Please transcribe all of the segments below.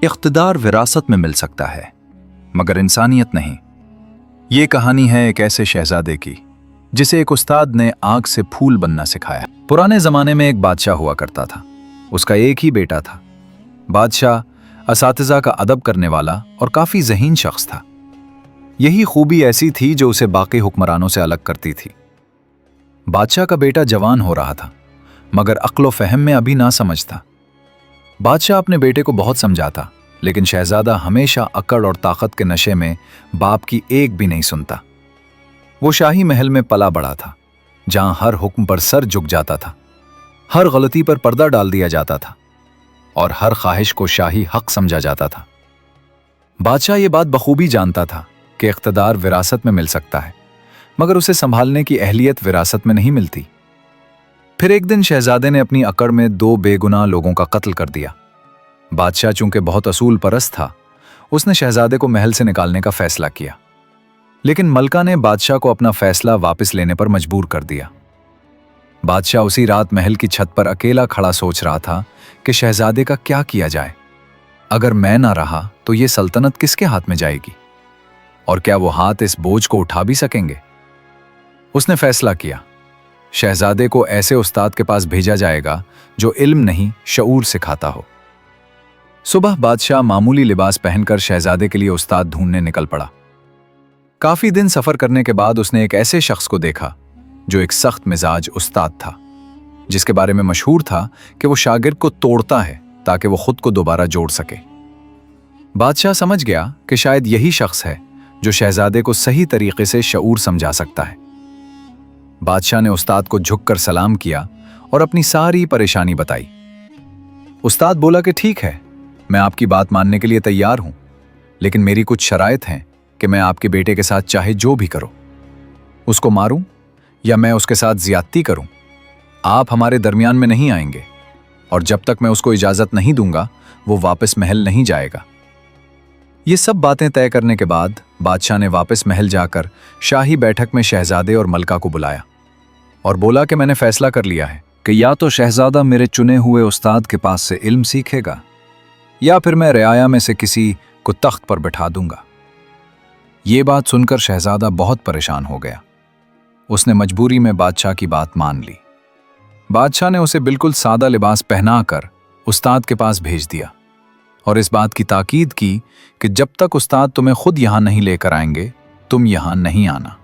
इख्तिदार विरासत में मिल सकता है मगर इंसानियत नहीं। ये कहानी है एक ऐसे शहजादे की जिसे एक उस्ताद ने आग से फूल बनना सिखाया। पुराने जमाने में एक बादशाह हुआ करता था। उसका एक ही बेटा था। बादशाह असातिज़ा का अदब करने वाला और काफी ज़हीन शख्स था। यही खूबी ऐसी थी जो उसे बाकी हुक्मरानों से अलग करती थी। बादशाह का बेटा जवान हो रहा था मगर अक्ल व फहम में अभी ना समझ था। बादशाह अपने बेटे को बहुत समझाता लेकिन शहजादा हमेशा अकड़ और ताकत के नशे में बाप की एक भी नहीं सुनता। वो शाही महल में पला बड़ा था जहां हर हुक्म पर सर झुक जाता था, हर गलती पर पर्दा डाल दिया जाता था और हर ख्वाहिश को शाही हक समझा जाता था। बादशाह ये बात बखूबी जानता था कि इख्तिदार विरासत में मिल सकता है मगर उसे संभालने की अहलियत विरासत में नहीं मिलती। फिर एक दिन शहजादे ने अपनी अकड़ में 2 बेगुनाह लोगों का कत्ल कर दिया। बादशाह चूंकि बहुत असूल परस्त था, उसने शहजादे को महल से निकालने का फैसला किया, लेकिन मलका ने बादशाह को अपना फैसला वापस लेने पर मजबूर कर दिया। बादशाह उसी रात महल की छत पर अकेला खड़ा सोच रहा था कि शहजादे का क्या किया जाए। अगर मैं ना रहा तो ये सल्तनत किसके हाथ में जाएगी और क्या वो हाथ इस बोझ को उठा भी सकेंगे। उसने फैसला किया, शहजादे को ऐसे उस्ताद के पास भेजा जाएगा जो इल्म नहीं शऊर सिखाता हो। सुबह बादशाह मामूली लिबास पहनकर शहजादे के लिए उस्ताद ढूंढने निकल पड़ा। काफी दिन सफर करने के बाद उसने एक ऐसे शख्स को देखा जो एक सख्त मिजाज उस्ताद था, जिसके बारे में मशहूर था कि वो शागिर्द को तोड़ता है ताकि वो खुद को दोबारा जोड़ सके। बादशाह समझ गया कि शायद यही शख्स है जो शहजादे को सही तरीके से शऊर समझा सकता है। बादशाह ने उस्ताद को झुककर सलाम किया और अपनी सारी परेशानी बताई। उस्ताद बोला कि ठीक है, मैं आपकी बात मानने के लिए तैयार हूं, लेकिन मेरी कुछ शराइत हैं कि मैं आपके बेटे के साथ चाहे जो भी करो, उसको मारूं या मैं उसके साथ ज्यादती करूं, आप हमारे दरमियान में नहीं आएंगे और जब तक मैं उसको इजाजत नहीं दूंगा वो वापस महल नहीं जाएगा। ये सब बातें तय करने के बाद बादशाह ने वापस महल जाकर शाही बैठक में शहजादे और मलका को बुलाया और बोला कि मैंने फैसला कर लिया है कि या तो शहजादा मेरे चुने हुए उस्ताद के पास से इल्म सीखेगा या फिर मैं रियाया में से किसी को तख्त पर बिठा दूंगा। ये बात सुनकर शहजादा बहुत परेशान हो गया। उसने मजबूरी में बादशाह की बात मान ली। बादशाह ने उसे बिल्कुल सादा लिबास पहनाकर उस्ताद के पास भेज दिया और इस बात की ताकीद की कि जब तक उस्ताद तुम्हें खुद यहां नहीं लेकर आएंगे तुम यहां नहीं आना।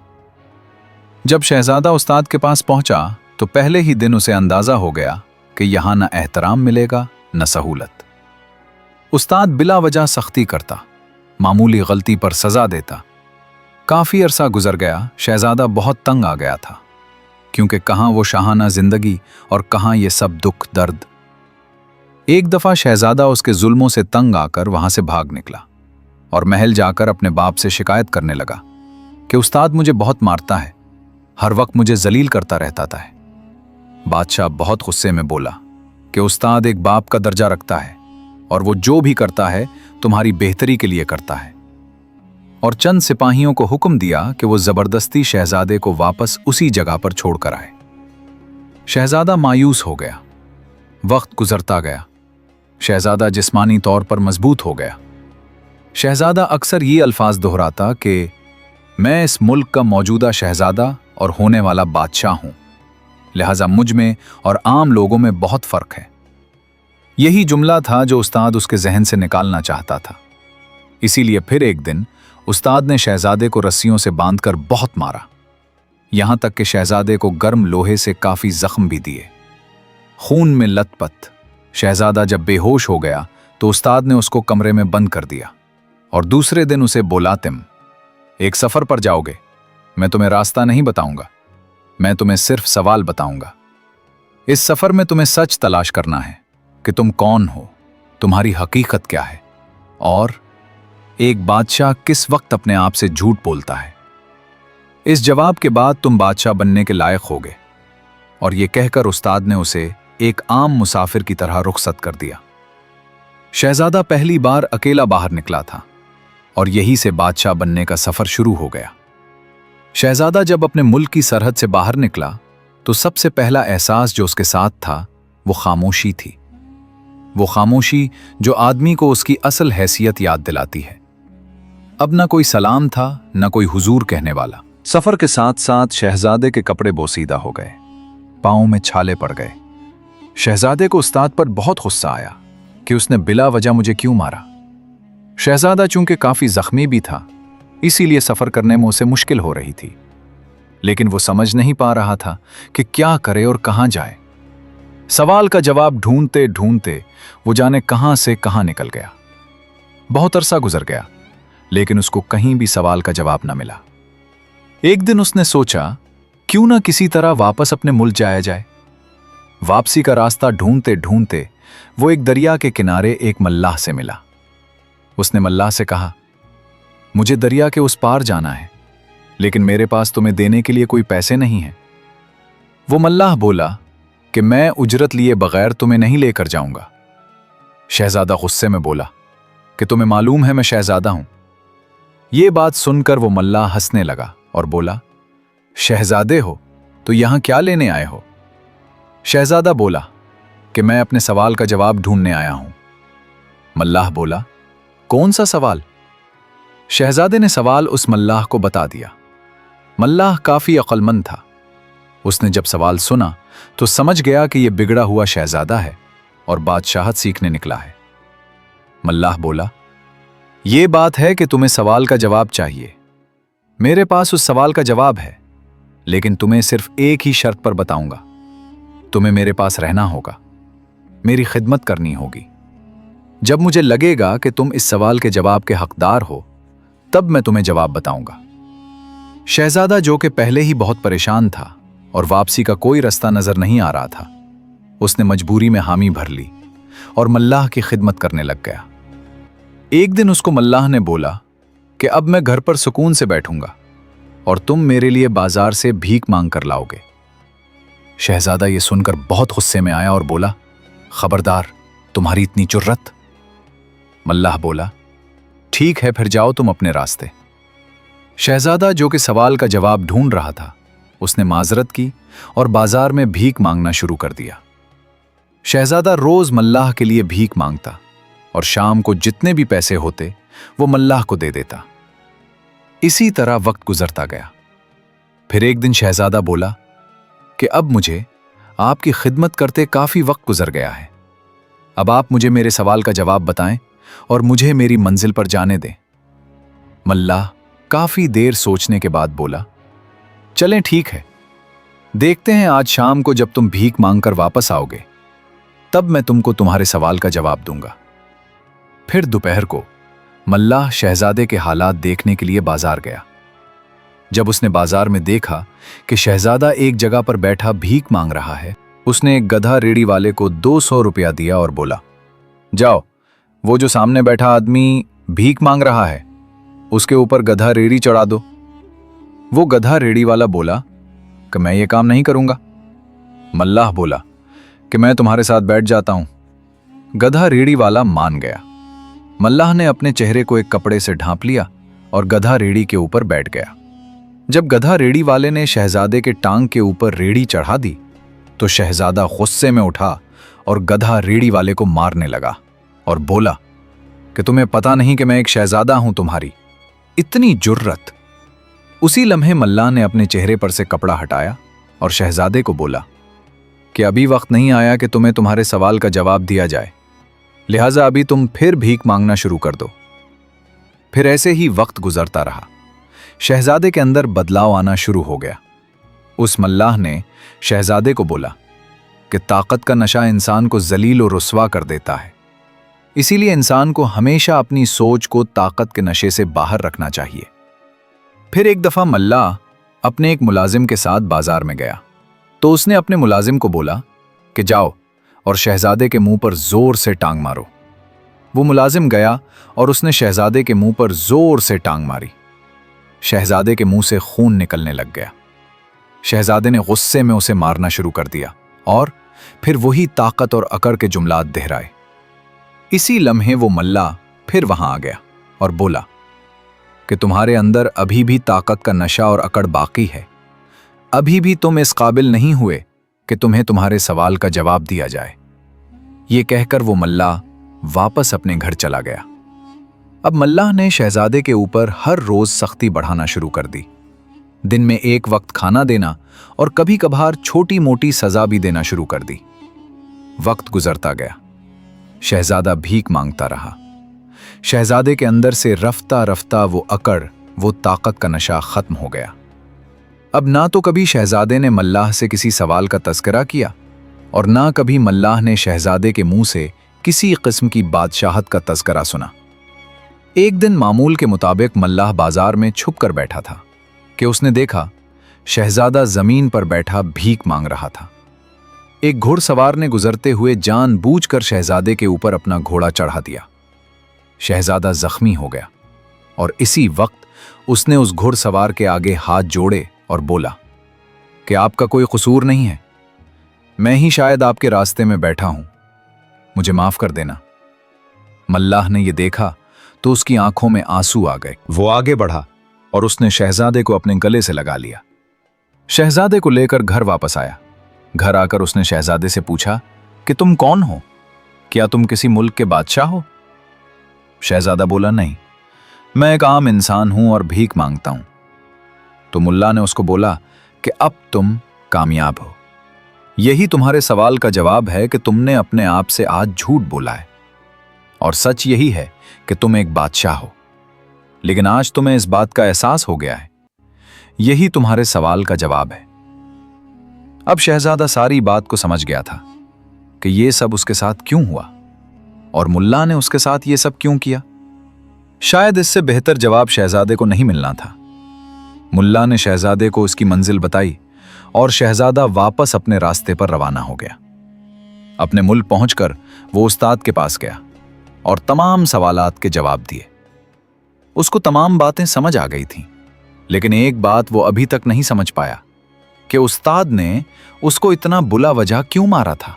जब शहजादा उस्ताद के पास पहुंचा तो पहले ही दिन उसे अंदाजा हो गया कि यहां न एहतराम मिलेगा न सहूलत। उस्ताद बिला वजह सख्ती करता, मामूली गलती पर सजा देता। काफी अरसा गुजर गया। शहजादा बहुत तंग आ गया था क्योंकि कहां वो शाहाना जिंदगी और कहां ये सब दुख दर्द। एक दफा शहजादा उसके जुल्मों से तंग आकर वहां से भाग निकला और महल जाकर अपने बाप से शिकायत करने लगा कि उस्ताद मुझे बहुत मारता है, हर वक्त मुझे जलील करता रहता था। बादशाह बहुत गुस्से में बोला कि उस्ताद एक बाप का दर्जा रखता है और वो जो भी करता है तुम्हारी बेहतरी के लिए करता है, और चंद सिपाहियों को हुक्म दिया कि वो जबरदस्ती शहजादे को वापस उसी जगह पर छोड़कर आए। शहजादा मायूस हो गया। वक्त गुजरता गया। शहजादा जिस्मानी तौर पर मजबूत हो गया। शहजादा अक्सर ये अल्फाज दोहराता कि मैं इस मुल्क का मौजूदा शहजादा और होने वाला बादशाह हूं, लिहाजा मुझ में और आम लोगों में बहुत फर्क है। यही जुमला था जो उस्ताद उसके जहन से निकालना चाहता था। इसीलिए फिर एक दिन उस्ताद ने शहजादे को रस्सियों से बांधकर बहुत मारा, यहां तक कि शहजादे को गर्म लोहे से काफी जख्म भी दिए। खून में लथपथ शहजादा जब बेहोश हो गया तो उस्ताद ने उसको कमरे में बंद कर दिया और दूसरे दिन उसे बोला, तुम एक सफर पर जाओगे, मैं तुम्हें रास्ता नहीं बताऊंगा, मैं तुम्हें सिर्फ सवाल बताऊंगा। इस सफर में तुम्हें सच तलाश करना है कि तुम कौन हो, तुम्हारी हकीकत क्या है और एक बादशाह किस वक्त अपने आप से झूठ बोलता है। इस जवाब के बाद तुम बादशाह बनने के लायक होगे। और यह कहकर उस्ताद ने उसे एक आम मुसाफिर की तरह रुखसत कर दिया। शहजादा पहली बार अकेला बाहर निकला था और यहीं से बादशाह बनने का सफर शुरू हो गया। शहजादा जब अपने मुल्क की सरहद से बाहर निकला तो सबसे पहला एहसास जो उसके साथ था वो खामोशी थी। وہ خاموشی جو آدمی کو اس کی اصل حیثیت یاد دلاتی ہے۔ اب نہ کوئی سلام تھا، نہ کوئی حضور کہنے والا۔ سفر کے ساتھ ساتھ شہزادے کے کپڑے بوسیدہ ہو گئے، پاؤں میں چھالے پڑ گئے۔ شہزادے کو استاد پر بہت غصہ آیا کہ اس نے بلا وجہ مجھے کیوں مارا۔ شہزادہ چونکہ کافی زخمی بھی تھا، اسی لیے سفر کرنے میں اسے مشکل ہو رہی تھی، لیکن وہ سمجھ نہیں پا رہا تھا کہ کیا کرے اور کہاں جائے۔ سوال کا جواب ڈھونڈتے ڈھونڈتے وہ جانے کہاں سے کہاں نکل گیا۔ بہت عرصہ گزر گیا، لیکن اس کو کہیں بھی سوال کا جواب نہ ملا۔ ایک دن اس نے سوچا کیوں نہ کسی طرح واپس اپنے ملک جایا جائے۔ واپسی کا راستہ ڈھونڈتے ڈھونڈتے وہ ایک دریا کے کنارے ایک ملاح سے ملا۔ اس نے ملاح سے کہا، مجھے دریا کے اس پار جانا ہے، لیکن میرے پاس تمہیں دینے کے لیے کوئی پیسے نہیں ہیں۔ وہ ملاح بولا کہ میں اجرت لیے بغیر تمہیں نہیں لے کر جاؤں گا۔ شہزادہ غصے میں بولا کہ تمہیں معلوم ہے میں شہزادہ ہوں۔ یہ بات سن کر وہ ملاح ہنسنے لگا اور بولا، شہزادے ہو تو یہاں کیا لینے آئے ہو؟ شہزادہ بولا کہ میں اپنے سوال کا جواب ڈھونڈنے آیا ہوں۔ ملاح بولا، کون سا سوال؟ شہزادے نے سوال اس ملاح کو بتا دیا۔ ملاح کافی عقل مند تھا۔ اس نے جب سوال سنا تو سمجھ گیا کہ یہ بگڑا ہوا شہزادہ ہے اور بادشاہت سیکھنے نکلا ہے۔ ملاح بولا، یہ بات ہے کہ تمہیں سوال کا جواب چاہیے۔ میرے پاس اس سوال کا جواب ہے، لیکن تمہیں صرف ایک ہی شرط پر بتاؤں گا۔ تمہیں میرے پاس رہنا ہوگا، میری خدمت کرنی ہوگی۔ جب مجھے لگے گا کہ تم اس سوال کے جواب کے حقدار ہو، تب میں تمہیں جواب بتاؤں گا۔ شہزادہ جو کہ پہلے ہی بہت پریشان تھا اور واپسی کا کوئی رستہ نظر نہیں آ رہا تھا، اس نے مجبوری میں حامی بھر لی اور ملاح کی خدمت کرنے لگ گیا۔ ایک دن اس کو ملاح نے بولا کہ اب میں گھر پر سکون سے بیٹھوں گا اور تم میرے لیے بازار سے بھیک مانگ کر لاؤ گے۔ شہزادہ یہ سن کر بہت غصے میں آیا اور بولا، خبردار، تمہاری اتنی جرت؟ ملاح بولا، ٹھیک ہے، پھر جاؤ تم اپنے راستے۔ شہزادہ جو کہ سوال کا جواب ڈھونڈ رہا تھا، اس نے معذرت کی اور بازار میں بھیک مانگنا شروع کر دیا۔ شہزادہ روز ملاح کے لیے بھیک مانگتا اور شام کو جتنے بھی پیسے ہوتے وہ ملاح کو دے دیتا۔ اسی طرح وقت گزرتا گیا۔ پھر ایک دن شہزادہ بولا کہ اب مجھے آپ کی خدمت کرتے کافی وقت گزر گیا ہے، اب آپ مجھے میرے سوال کا جواب بتائیں اور مجھے میری منزل پر جانے دیں۔ ملاح کافی دیر سوچنے کے بعد بولا، چلیں ٹھیک ہے، دیکھتے ہیں آج شام کو جب تم بھیک مانگ کر واپس آؤ گے، تب میں تم کو تمہارے سوال کا جواب دوں گا۔ پھر دوپہر کو ملاح شہزادے کے حالات دیکھنے کے لیے بازار گیا۔ جب اس نے بازار میں دیکھا کہ شہزادہ ایک جگہ پر بیٹھا بھیک مانگ رہا ہے، اس نے ایک گدھا ریڑھی والے کو 200 روپیہ دیا اور بولا، جاؤ، وہ جو سامنے بیٹھا آدمی بھیک مانگ رہا ہے، اس کے اوپر گدھا ریڑھی چڑھا دو۔ وہ گدھا ریڑھی والا بولا کہ میں یہ کام نہیں کروں گا۔ ملاح بولا کہ میں تمہارے ساتھ بیٹھ جاتا ہوں۔ گدھا ریڑھی والا مان گیا۔ ملاح نے اپنے چہرے کو ایک کپڑے سے ڈھانپ لیا اور گدھا ریڑھی کے اوپر بیٹھ گیا۔ جب گدھا ریڑھی والے نے شہزادے کے ٹانگ کے اوپر ریڑھی چڑھا دی تو شہزادہ غصے میں اٹھا اور گدھا ریڑھی والے کو مارنے لگا اور بولا کہ تمہیں پتا نہیں کہ میں ایک شہزادہ ہوں، تمہاری اتنی جرت۔ اسی لمحے ملاح نے اپنے چہرے پر سے کپڑا ہٹایا اور شہزادے کو بولا کہ ابھی وقت نہیں آیا کہ تمہیں تمہارے سوال کا جواب دیا جائے، لہٰذا ابھی تم پھر بھیک مانگنا شروع کر دو۔ پھر ایسے ہی وقت گزرتا رہا۔ شہزادے کے اندر بدلاؤ آنا شروع ہو گیا۔ اس ملاح نے شہزادے کو بولا کہ طاقت کا نشہ انسان کو ذلیل و رسوا کر دیتا ہے، اسی لیے انسان کو ہمیشہ اپنی سوچ کو طاقت کے نشے سے باہر رکھنا چاہیے۔ پھر ایک دفعہ ملاح اپنے ایک ملازم کے ساتھ بازار میں گیا تو اس نے اپنے ملازم کو بولا کہ جاؤ اور شہزادے کے منہ پر زور سے ٹانگ مارو۔ وہ ملازم گیا اور اس نے شہزادے کے منہ پر زور سے ٹانگ ماری۔ شہزادے کے منہ سے خون نکلنے لگ گیا۔ شہزادے نے غصے میں اسے مارنا شروع کر دیا اور پھر وہی طاقت اور اکڑ کے جملات دہرائے۔ اسی لمحے وہ ملاح پھر وہاں آ گیا اور بولا کہ تمہارے اندر ابھی بھی طاقت کا نشہ اور اکڑ باقی ہے، ابھی بھی تم اس قابل نہیں ہوئے کہ تمہیں تمہارے سوال کا جواب دیا جائے۔ ये कहकर वो मल्लाह वापस अपने घर चला गया। अब मल्लाह ने शहजादे के ऊपर हर रोज सख्ती बढ़ाना शुरू कर दी। दिन में एक वक्त खाना देना और कभी कभार छोटी मोटी सजा भी देना शुरू कर दी। वक्त गुजरता गया, शहजादा भीख मांगता रहा। शहजादे के अंदर से रफ्ता रफ्ता वो अकड़, वो ताकत का नशा खत्म हो गया। अब ना तो कभी शहजादे ने मल्लाह से किसी सवाल का तज़किरा किया और ना कभी मल्लाह ने शहजादे के मुंह से किसी किस्म की बादशाहत का तज़किरा सुना। एक दिन मामूल के मुताबिक मल्लाह बाजार में छुप कर बैठा था कि उसने देखा शहजादा जमीन पर बैठा भीख मांग रहा था। एक घुड़सवार ने गुजरते हुए जानबूझकर शहजादे के ऊपर अपना घोड़ा चढ़ा दिया। शहजादा जख्मी हो गया और इसी वक्त उसने उस घुड़सवार के आगे हाथ जोड़े और बोला कि आपका कोई कसूर नहीं है, मैं ही शायद आपके रास्ते में बैठा हूं, मुझे माफ कर देना। मल्लाह ने यह देखा तो उसकी आंखों में आंसू आ गए। वो आगे बढ़ा और उसने शहजादे को अपने गले से लगा लिया। शहजादे को लेकर घर वापस आया। घर आकर उसने शहजादे से पूछा कि तुम कौन हो, क्या तुम किसी मुल्क के बादशाह हो? शहजादा बोला, नहीं, मैं एक आम इंसान हूं और भीख मांगता हूं। तो मुल्ला ने उसको बोला कि अब तुम कामयाब हो। यही तुम्हारे सवाल का जवाब है कि तुमने अपने आप से आज झूठ बोला है और सच यही है कि तुम एक बादशाह हो, लेकिन आज तुम्हें इस बात का एहसास हो गया है। यही तुम्हारे सवाल का जवाब है। अब शहजादा सारी बात को समझ गया था कि यह सब उसके साथ क्यों हुआ और मुल्ला ने उसके साथ यह सब क्यों किया। शायद इससे बेहतर जवाब शहजादे को नहीं मिलना था। मुल्ला ने शहजादे को उसकी मंजिल बताई और शहजादा वापस अपने रास्ते पर रवाना हो गया। अपने मुल्क पहुंचकर वो उस्ताद के पास गया और तमाम सवालात के जवाब दिए। उसको तमाम बातें समझ आ गई थीं, लेकिन एक बात वो अभी तक नहीं समझ पाया कि उस्ताद ने उसको इतना बुला वजह क्यों मारा था।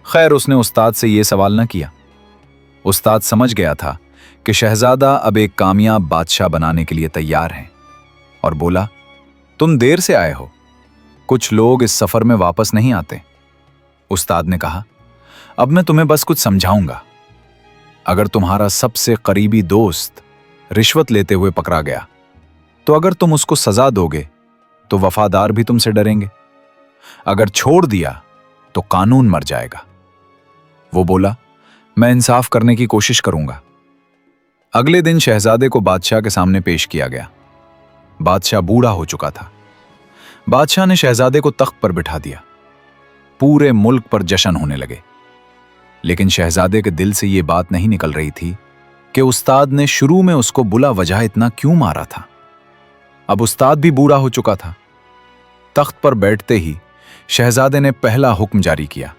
खैर, उसने उस्ताद से यह सवाल न किया। उस्ताद समझ गया था कि शहजादा अब एक कामयाब बादशाह बनाने के लिए तैयार है और बोला, तुम देर से आए हो, कुछ लोग इस सफर में वापस नहीं आते। उस्ताद ने कहा, अब मैं तुम्हें बस कुछ समझाऊंगा। अगर तुम्हारा सबसे करीबी दोस्त रिश्वत लेते हुए पकड़ा गया तो अगर तुम उसको सजा दोगे तो वफादार भी तुमसे डरेंगे, अगर छोड़ दिया तो कानून मर जाएगा। वो बोला, मैं इंसाफ करने की कोशिश करूंगा। अगले दिन शहजादे को बादशाह के सामने पेश किया गया। बादशाह बूढ़ा हो चुका था। बादशाह ने शहजादे को तख्त पर बिठा दिया। पूरे मुल्क पर जश्न होने लगे, लेकिन शहजादे के दिल से यह बात नहीं निकल रही थी कि उस्ताद ने शुरू में उसको बुला वजह इतना क्यों मारा था। अब उस्ताद भी बूढ़ा हो चुका था। तख्त पर बैठते ही शहजादे ने पहला हुक्म जारी किया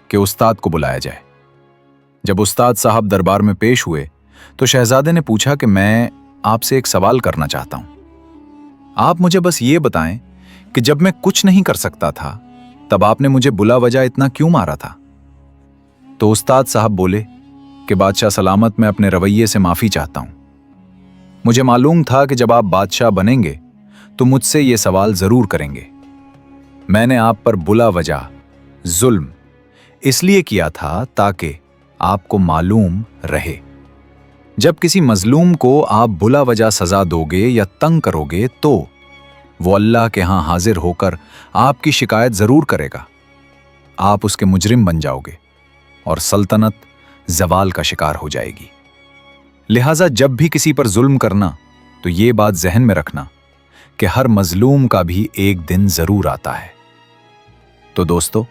कि उस्ताद को बुलाया जाए। जब उस्ताद साहब दरबार में पेश हुए तो शहजादे ने पूछा कि मैं आपसे एक सवाल करना चाहता हूं। आप मुझे बस ये बताएं कि जब मैं कुछ नहीं कर सकता था तब आपने मुझे बुला वजह इतना क्यों मारा था? तो उस्ताद साहब बोले कि बादशाह सलामत, मैं अपने रवैये से माफी चाहता हूं। मुझे मालूम था कि जब आप बादशाह बनेंगे तो मुझसे ये सवाल जरूर करेंगे। मैंने आप पर बुला वजह जुल्म इसलिए किया था ताकि आपको मालूम रहे, जब किसी मजलूम को आप बुला वजह सजा दोगे या तंग करोगे तो वो अल्लाह के यहां हाजिर होकर आपकी शिकायत जरूर करेगा। आप उसके मुजरिम बन जाओगे और सल्तनत जवाल का शिकार हो जाएगी। लिहाजा जब भी किसी पर जुल्म करना तो ये बात जहन में रखना कि हर मजलूम का भी एक दिन जरूर आता है। तो दोस्तों,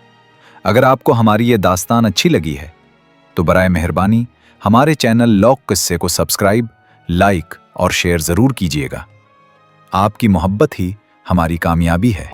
अगर आपको हमारी ये दास्तान अच्छी लगी है तो बराए मेहरबानी हमारे चैनल लॉक किस्से को सब्सक्राइब, लाइक और शेयर जरूर कीजिएगा। आपकी मोहब्बत ही हमारी कामयाबी है।